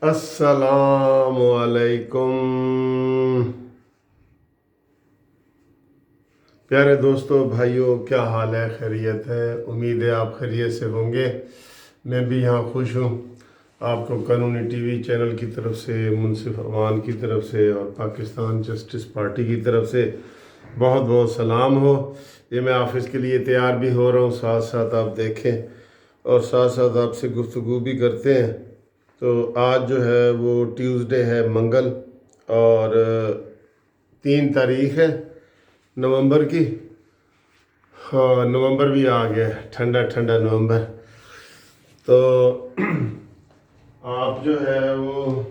السلام علیکم پیارے دوستوں بھائیوں، کیا حال ہے؟ خیریت ہے؟ امید ہے آپ خیریت سے ہوں گے۔ میں بھی یہاں خوش ہوں۔ آپ کو قانونی ٹی وی چینل کی طرف سے، منصف امان کی طرف سے اور پاکستان جسٹس پارٹی کی طرف سے بہت بہت سلام ہو۔ یہ میں آفس کے لیے تیار بھی ہو رہا ہوں، ساتھ ساتھ آپ دیکھیں اور ساتھ ساتھ آپ سے گفتگو بھی کرتے ہیں۔ تو آج جو ہے وہ ٹیوزڈے ہے، منگل، اور 3 تاریخ ہے نومبر کی۔ ہاں، نومبر بھی آ گیا، ٹھنڈا ٹھنڈا نومبر۔ تو آپ جو ہے وہ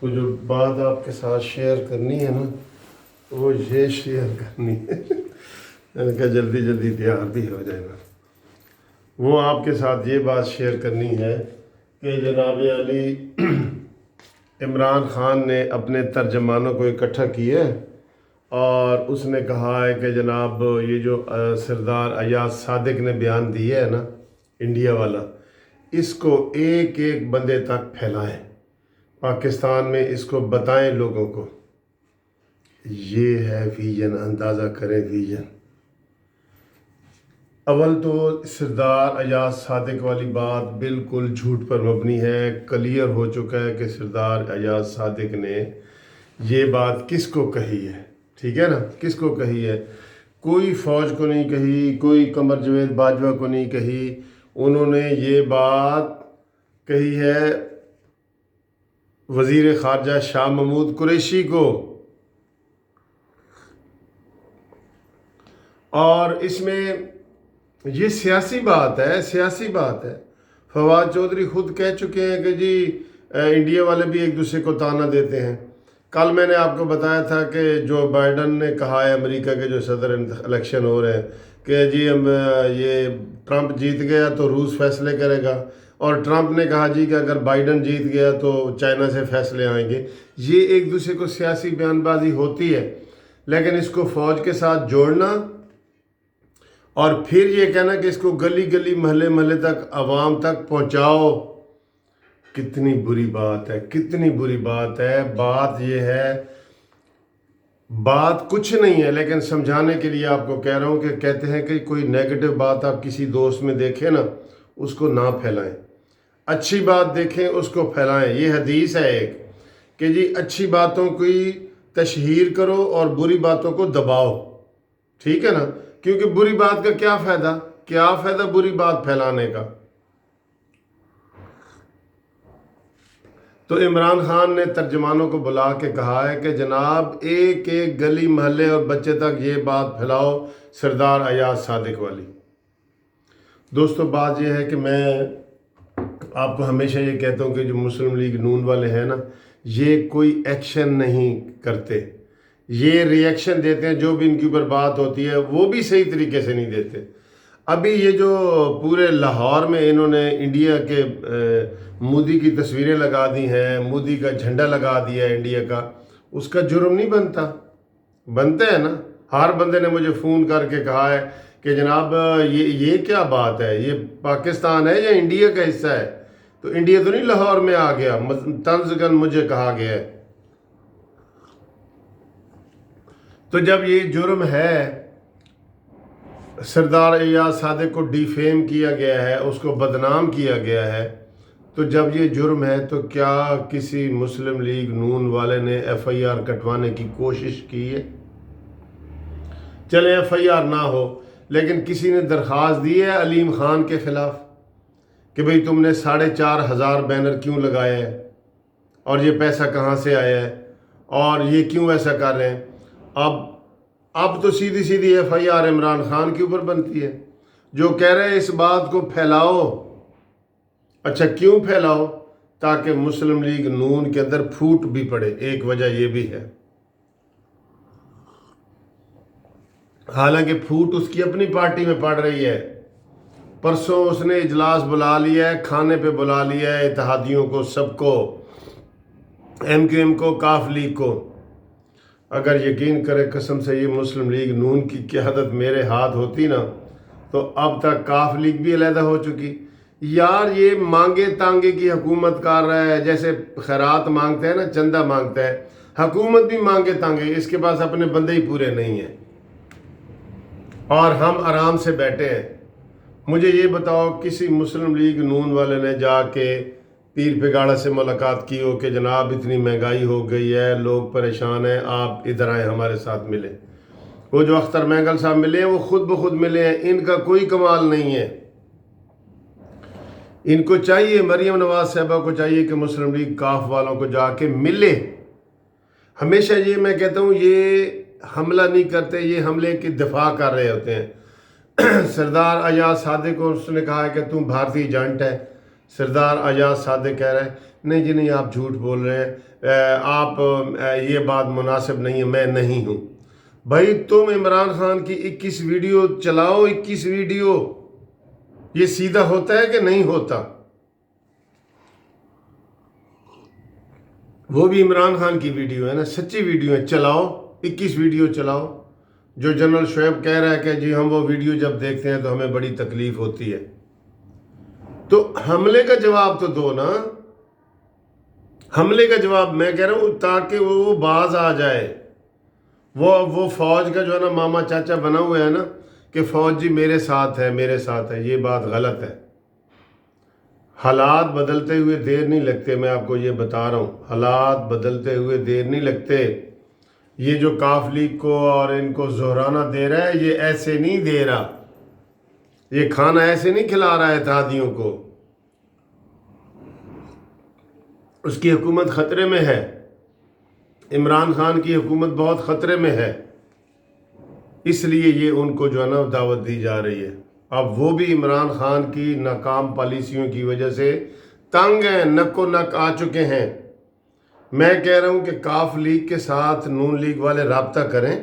جو بات آپ کے ساتھ شیئر کرنی ہے نا، وہ یہ شیئر کرنی ہے میں نے کہا جلدی جلدی تیار بھی ہو جائے گا۔ وہ آپ کے ساتھ یہ بات شیئر کرنی ہے کہ جناب علی عمران خان نے اپنے ترجمانوں کو اکٹھا کیا اور اس نے کہا ہے کہ جناب یہ جو سردار ایاز صادق نے بیان دیا ہے نا، انڈیا والا، اس کو ایک ایک بندے تک پھیلائیں، پاکستان میں اس کو بتائیں لوگوں کو۔ یہ ہے ویژن، اندازہ کریں ویژن۔ اول تو سردار ایاز صادق والی بات بالکل جھوٹ پر مبنی ہے۔ کلیئر ہو چکا ہے کہ سردار ایاز صادق نے یہ بات کس کو کہی ہے، ٹھیک ہے نا، کس کو کہی ہے؟ کوئی فوج کو نہیں کہی، کوئی قمر جاوید باجوہ کو نہیں کہی، انہوں نے یہ بات کہی ہے وزیر خارجہ شاہ محمود قریشی کو۔ اور اس میں یہ سیاسی بات ہے، سیاسی بات ہے۔ فواد چودھری خود کہہ چکے ہیں کہ جی انڈیا والے بھی ایک دوسرے کو طعنہ دیتے ہیں۔ کل میں نے آپ کو بتایا تھا کہ جو بائیڈن نے کہا ہے، امریکہ کے جو صدر الیکشن ہو رہے ہیں، کہ جی یہ ٹرمپ جیت گیا تو روس فیصلے کرے گا، اور ٹرمپ نے کہا جی کہ اگر بائیڈن جیت گیا تو چائنا سے فیصلے آئیں گے۔ یہ ایک دوسرے کو سیاسی بیان بازی ہوتی ہے، لیکن اس کو فوج کے ساتھ جوڑنا اور پھر یہ کہنا کہ اس کو گلی گلی محلے محلے تک عوام تک پہنچاؤ، کتنی بری بات ہے، کتنی بری بات ہے۔ بات یہ ہے، بات کچھ نہیں ہے، لیکن سمجھانے کے لیے آپ کو کہہ رہا ہوں کہ کہتے ہیں کہ کوئی نیگیٹو بات آپ کسی دوست میں دیکھیں نا، اس کو نہ پھیلائیں، اچھی بات دیکھیں اس کو پھیلائیں۔ یہ حدیث ہے ایک کہ جی اچھی باتوں کی تشہیر کرو اور بری باتوں کو دباؤ، ٹھیک ہے نا، کیونکہ بری بات کا کیا فائدہ، کیا فائدہ بری بات پھیلانے کا۔ تو عمران خان نے ترجمانوں کو بلا کے کہا ہے کہ جناب ایک ایک گلی محلے اور بچے تک یہ بات پھیلاؤ سردار ایاز صادق والی۔ دوستو بات یہ ہے کہ میں آپ کو ہمیشہ یہ کہتا ہوں کہ جو مسلم لیگ نون والے ہیں نا، یہ کوئی ایکشن نہیں کرتے، یہ ری ایکشن دیتے ہیں۔ جو بھی ان کے اوپر بات ہوتی ہے وہ بھی صحیح طریقے سے نہیں دیتے۔ ابھی یہ جو پورے لاہور میں انہوں نے انڈیا کے مودی کی تصویریں لگا دی ہیں، مودی کا جھنڈا لگا دیا ہے انڈیا کا، اس کا جرم نہیں بنتا؟ بنتا ہے نا۔ ہر بندے نے مجھے فون کر کے کہا ہے کہ جناب یہ کیا بات ہے، یہ پاکستان ہے یا انڈیا کا حصہ ہے؟ تو انڈیا تو نہیں لاہور میں آ گیا، طنزاً مجھے کہا گیا ہے۔ تو جب یہ جرم ہے، سردار ایاز صادق کو ڈیفیم کیا گیا ہے، اس کو بدنام کیا گیا ہے، تو جب یہ جرم ہے تو کیا کسی مسلم لیگ نون والے نے ایف آئی آر کٹوانے کی کوشش کی ہے؟ چلے ایف آئی آر نہ ہو، لیکن کسی نے درخواست دی ہے علیم خان کے خلاف کہ بھئی تم نے 4,500 بینر کیوں لگائے ہیں، اور یہ پیسہ کہاں سے آیا ہے، اور یہ کیوں ایسا کر رہے ہیں؟ اب تو سیدھی سیدھی F I R Imran Khan کے اوپر بنتی ہے، جو کہہ رہے ہیں اس بات کو پھیلاؤ۔ اچھا کیوں پھیلاؤ؟ تاکہ مسلم لیگ نون کے اندر پھوٹ بھی پڑے، ایک وجہ یہ بھی ہے۔ حالانکہ پھوٹ اس کی اپنی پارٹی میں پڑ رہی ہے۔ پرسوں اس نے اجلاس بلا لیا ہے، کھانے پہ بلا لیا ہے اتحادیوں کو، سب کو، ایم کیو ایم کو، کاف لیگ کو۔ اگر یقین کرے قسم سے یہ مسلم لیگ نون کی قیادت میرے ہاتھ ہوتی نا، تو اب تک کاف لیگ بھی علیحدہ ہو چکی، یار یہ مانگے تانگے کی حکومت کر رہا ہے، جیسے خیرات مانگتا ہے نا، چندہ مانگتا ہے، حکومت بھی مانگے تانگے، اس کے پاس اپنے بندے ہی پورے نہیں ہیں اور ہم آرام سے بیٹھے ہیں۔ مجھے یہ بتاؤ کسی مسلم لیگ نون والے نے جا کے پیر پگاڑا سے ملاقات کی ہو کہ جناب اتنی مہنگائی ہو گئی ہے، لوگ پریشان ہیں، آپ ادھر آئیں ہمارے ساتھ ملیں؟ وہ جو اختر مینگل صاحب ملے ہیں وہ خود بخود ملے ہیں، ان کا کوئی کمال نہیں ہے۔ ان کو چاہیے، مریم نواز صاحبہ کو چاہیے کہ مسلم لیگ کاف والوں کو جا کے ملے۔ ہمیشہ یہ میں کہتا ہوں یہ حملہ نہیں کرتے، یہ حملے کی دفاع کر رہے ہوتے ہیں۔ سردار ایاز صادق کو اس نے کہا ہے کہ تم بھارتی ایجنٹ ہے، سردار ایاز صادق کہہ رہے ہیں نہیں جی نہیں، آپ جھوٹ بول رہے ہیں، آپ یہ بات مناسب نہیں ہے، میں نہیں ہوں۔ بھائی تم عمران خان کی 21 ویڈیو چلاؤ، 21 ویڈیو، یہ سیدھا ہوتا ہے کہ نہیں ہوتا؟ وہ بھی عمران خان کی ویڈیو ہے نا، سچی ویڈیو ہے، چلاؤ 21 ویڈیو چلاؤ۔ جو جنرل شعیب کہہ رہا ہے کہ جی ہم وہ ویڈیو جب دیکھتے ہیں تو ہمیں بڑی تکلیف ہوتی ہے، تو حملے کا جواب تو دو نا، حملے کا جواب میں کہہ رہا ہوں تاکہ وہ باز آ جائے۔ وہ فوج کا جو ہے نا ماما چاچا بنا ہوا ہے نا کہ فوج جی میرے ساتھ ہے میرے ساتھ ہے، یہ بات غلط ہے۔ حالات بدلتے ہوئے دیر نہیں لگتے، میں آپ کو یہ بتا رہا ہوں، حالات بدلتے ہوئے دیر نہیں لگتے۔ یہ جو کاف لیگ کو اور ان کو زہرانہ دے رہا ہے، یہ ایسے نہیں دے رہا، یہ کھانا ایسے نہیں کھلا رہا ہے اتحادیوں کو، اس کی حکومت خطرے میں ہے، عمران خان کی حکومت بہت خطرے میں ہے، اس لیے یہ ان کو جو ہے نا دعوت دی جا رہی ہے۔ اب وہ بھی عمران خان کی ناکام پالیسیوں کی وجہ سے تنگ ہیں، نک و نک آ چکے ہیں۔ میں کہہ رہا ہوں کہ کاف لیگ کے ساتھ نون لیگ والے رابطہ کریں،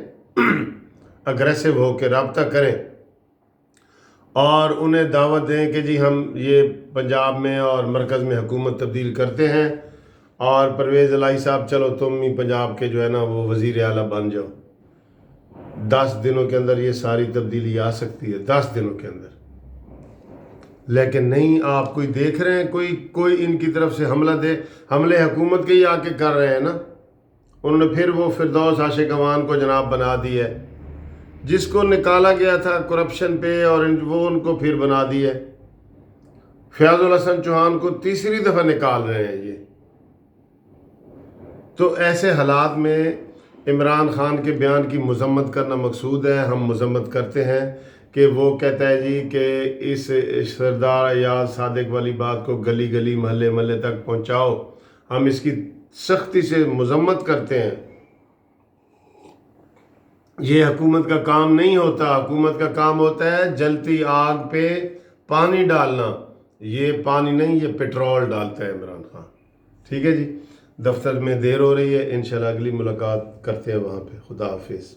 اگریسو ہو کے رابطہ کریں اور انہیں دعوت دیں کہ جی ہم یہ پنجاب میں اور مرکز میں حکومت تبدیل کرتے ہیں، اور پرویز الہی صاحب چلو تم ہی پنجاب کے جو ہے نا وہ وزیر اعلیٰ بن جاؤ۔ 10 دنوں کے اندر یہ ساری تبدیلی آ سکتی ہے، 10 دنوں کے اندر، لیکن نہیں، آپ کوئی دیکھ رہے ہیں کوئی ان کی طرف سے حملے حکومت کے ہی آ کے کر رہے ہیں نا۔ انہوں نے پھر وہ فردوس عاشق اوان کو جناب بنا دی ہے، جس کو نکالا گیا تھا کرپشن پہ، اور وہ ان کو پھر بنا دی ہے۔ فیاض الحسن چوہان کو تیسری دفعہ نکال رہے ہیں یہ۔ تو ایسے حالات میں عمران خان کے بیان کی مذمت کرنا مقصود ہے، ہم مذمت کرتے ہیں کہ وہ کہتا ہے جی کہ اس سردار ایاز صادق والی بات کو گلی گلی محلے محلے تک پہنچاؤ، ہم اس کی سختی سے مذمت کرتے ہیں۔ یہ حکومت کا کام نہیں ہوتا، حکومت کا کام ہوتا ہے جلتی آگ پہ پانی ڈالنا، یہ پانی نہیں، یہ پیٹرول ڈالتا ہے عمران خان۔ ٹھیک ہے جی، دفتر میں دیر ہو رہی ہے، انشاءاللہ اگلی ملاقات کرتے ہیں وہاں پہ۔ خدا حافظ۔